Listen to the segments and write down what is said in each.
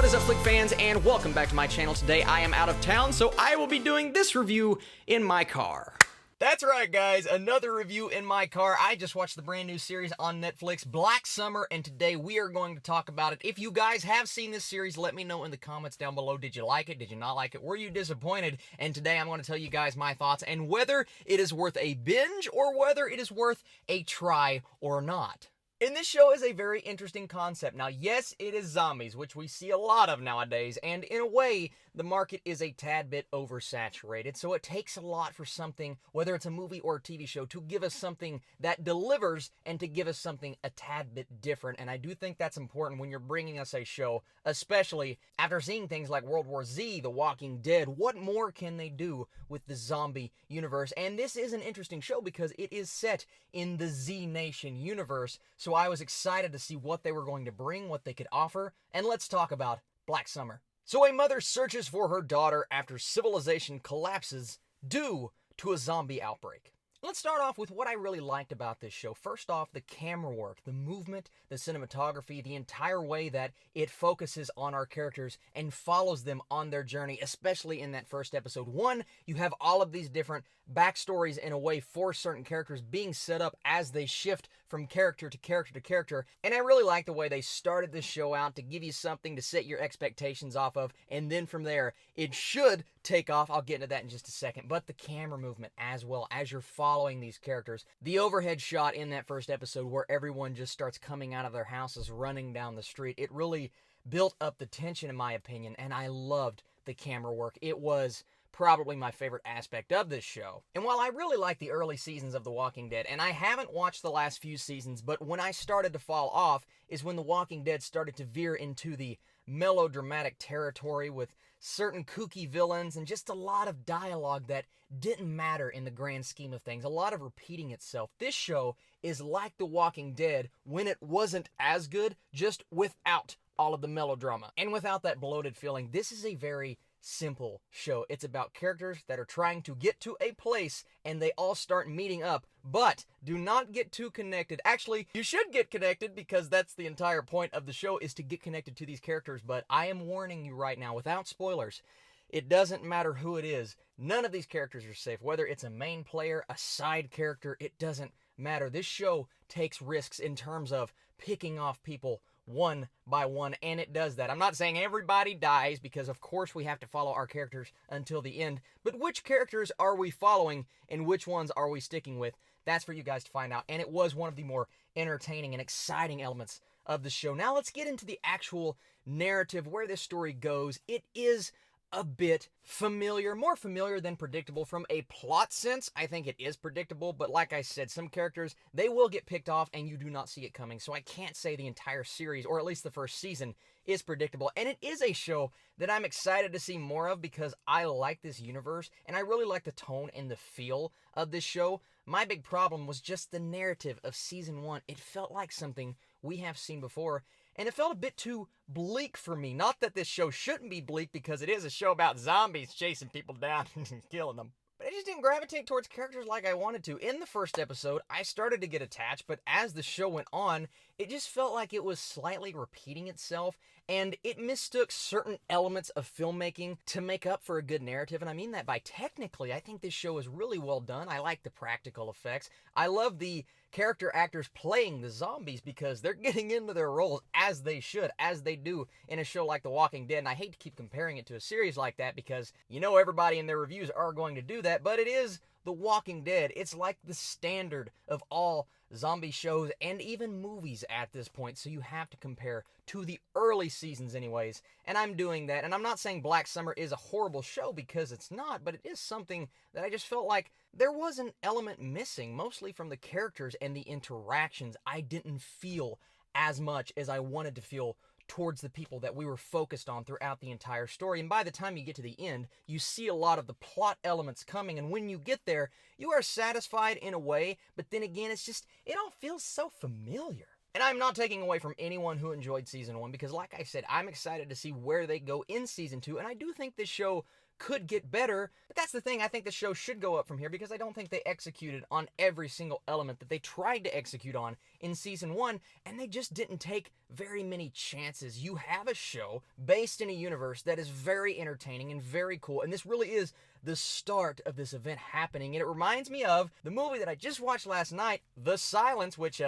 What is up, Flick fans, and welcome back to my channel. Today I am out of town, so I will be doing this review in my car. That's right, guys, another review in my car. I just watched the brand new series on Netflix, Black Summer, and today we are going to talk about it. If you guys have seen this series, let me know in the comments down below. Did you like it? Did you not like it? Were you disappointed? And today I'm going to tell you guys my thoughts and whether it is worth a binge or whether it is worth a try or not. And this show is a very interesting concept. Now, yes, it is zombies, which we see a lot of nowadays, and in a way, the market is a tad bit oversaturated, so it takes a lot for something, whether it's a movie or a TV show, to give us something that delivers and to give us something a tad bit different, and I do think that's important when you're bringing us a show, especially after seeing things like World War Z, The Walking Dead. What more can they do with the zombie universe? And this is an interesting show because it is set in the Z Nation universe, so I was excited to see what they were going to bring, what they could offer, and let's talk about Black Summer. So a mother searches for her daughter after civilization collapses due to a zombie outbreak. Let's start off with what I really liked about this show. First off, the camera work, the movement, the cinematography, the entire way that it focuses on our characters and follows them on their journey, especially in that first episode. One, you have all of these different backstories in a way for certain characters being set up as they shift from character to character to character. And I really like the way they started this show out to give you something to set your expectations off of. And then from there, it should take off. I'll get into that in just a second. But the camera movement as well as you're following these characters. The overhead shot in that first episode where everyone just starts coming out of their houses, running down the street. It really built up the tension in my opinion. And I loved the camera work. It was probably my favorite aspect of this show. And while I really like the early seasons of The Walking Dead, and I haven't watched the last few seasons, but when I started to fall off is when The Walking Dead started to veer into the melodramatic territory with certain kooky villains and just a lot of dialogue that didn't matter in the grand scheme of things. A lot of repeating itself. This show is like The Walking Dead when it wasn't as good, just without all of the melodrama. And without that bloated feeling, this is a very simple show. It's about characters that are trying to get to a place and they all start meeting up, but do not get too connected. Actually, you should get connected because that's the entire point of the show, is to get connected to these characters. But I am warning you right now, without spoilers, it doesn't matter who it is. None of these characters are safe. Whether it's a main player, a side character, it doesn't matter. This show takes risks in terms of picking off people one by one, and it does that. I'm not saying everybody dies, because of course we have to follow our characters until the end, but which characters are we following and which ones are we sticking with? That's for you guys to find out, and it was one of the more entertaining and exciting elements of the show. Now let's get into the actual narrative, where this story goes. It is a bit familiar, more familiar than predictable from a plot sense. I think it is predictable, but like I said, some characters, they will get picked off and you do not see it coming. So I can't say the entire series, or at least the first season, is predictable. And it is a show that I'm excited to see more of because I like this universe and I really like the tone and the feel of this show. My big problem was just the narrative of season 1. It felt like something we have seen before, and it felt a bit too bleak for me. Not that this show shouldn't be bleak, because it is a show about zombies chasing people down and killing them. But I just didn't gravitate towards characters like I wanted to. In the first episode, I started to get attached, but as the show went on, it just felt like it was slightly repeating itself, and it mistook certain elements of filmmaking to make up for a good narrative. And I mean that by technically, I think this show is really well done. I like the practical effects. I love the character actors playing the zombies because they're getting into their roles as they should, as they do in a show like The Walking Dead. And I hate to keep comparing it to a series like that because you know everybody in their reviews are going to do that, but it is The Walking Dead. It's like the standard of all zombie shows and even movies at this point, so you have to compare to the early seasons anyways, and I'm doing that. And I'm not saying Black Summer is a horrible show, because it's not, but it is something that I just felt like there was an element missing, mostly from the characters and the interactions. I didn't feel as much as I wanted to feel towards the people that we were focused on throughout the entire story. And by the time you get to the end, you see a lot of the plot elements coming, and when you get there, you are satisfied in a way, but then again, it's just, it all feels so familiar. And I'm not taking away from anyone who enjoyed Season 1 because, like I said, I'm excited to see where they go in Season 2, and I do think this show could get better, but that's the thing, I think the show should go up from here because I don't think they executed on every single element that they tried to execute on in Season 1, and they just didn't take very many chances. You have a show based in a universe that is very entertaining and very cool, and this really is the start of this event happening, and it reminds me of the movie that I just watched last night, The Silence, which,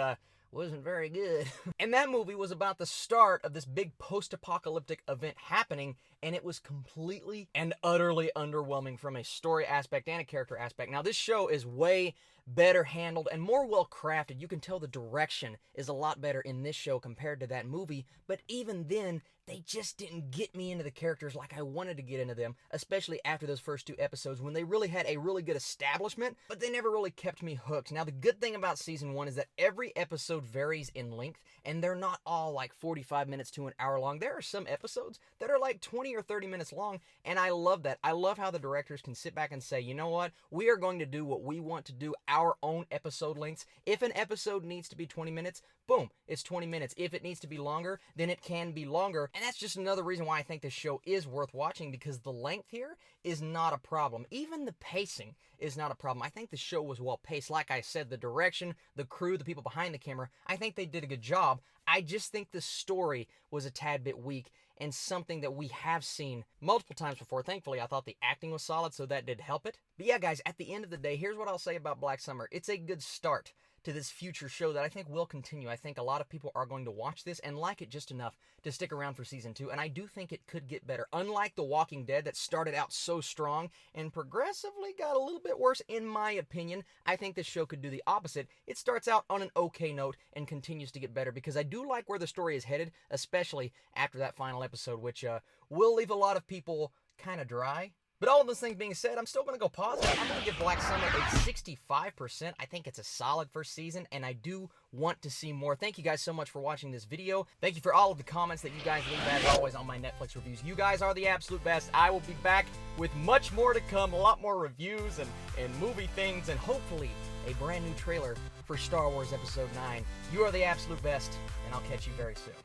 wasn't very good. And that movie was about the start of this big post-apocalyptic event happening, and it was completely and utterly underwhelming from a story aspect and a character aspect. Now, this show is way better handled and more well crafted. You can tell the direction is a lot better in this show compared to that movie, but even then, they just didn't get me into the characters like I wanted to get into them, especially after those first 2 episodes when they really had a really good establishment, but they never really kept me hooked. Now, the good thing about Season 1 is that every episode varies in length, and they're not all like 45 minutes to an hour long. There are some episodes that are like 20 or 30 minutes long, and I love that. I love how the directors can sit back and say, you know what, we are going to do what we want to do, our own episode lengths. If an episode needs to be 20 minutes, boom, it's 20 minutes. If it needs to be longer, then it can be longer. And that's just another reason why I think this show is worth watching, because the length here is not a problem. Even the pacing is not a problem. I think the show was well paced. Like I said, the direction, the crew, the people behind the camera, I think they did a good job. I just think the story was a tad bit weak and something that we have seen multiple times before. Thankfully, I thought the acting was solid, so that did help it. But yeah, guys, at the end of the day, here's what I'll say about Black Summer. It's a good start to this future show that I think will continue. I think a lot of people are going to watch this and like it just enough to stick around for Season 2, and I do think it could get better. Unlike The Walking Dead that started out so strong and progressively got a little bit worse, in my opinion, I think this show could do the opposite. It starts out on an okay note and continues to get better, because I do like where the story is headed, especially after that final episode, which will leave a lot of people kind of dry. But all of those things being said, I'm still going to go positive. I'm going to give Black Summer a 65%. I think it's a solid first season, and I do want to see more. Thank you guys so much for watching this video. Thank you for all of the comments that you guys leave, as always, on my Netflix reviews. You guys are the absolute best. I will be back with much more to come, a lot more reviews and movie things, and hopefully a brand new trailer for Star Wars Episode 9. You are the absolute best, and I'll catch you very soon.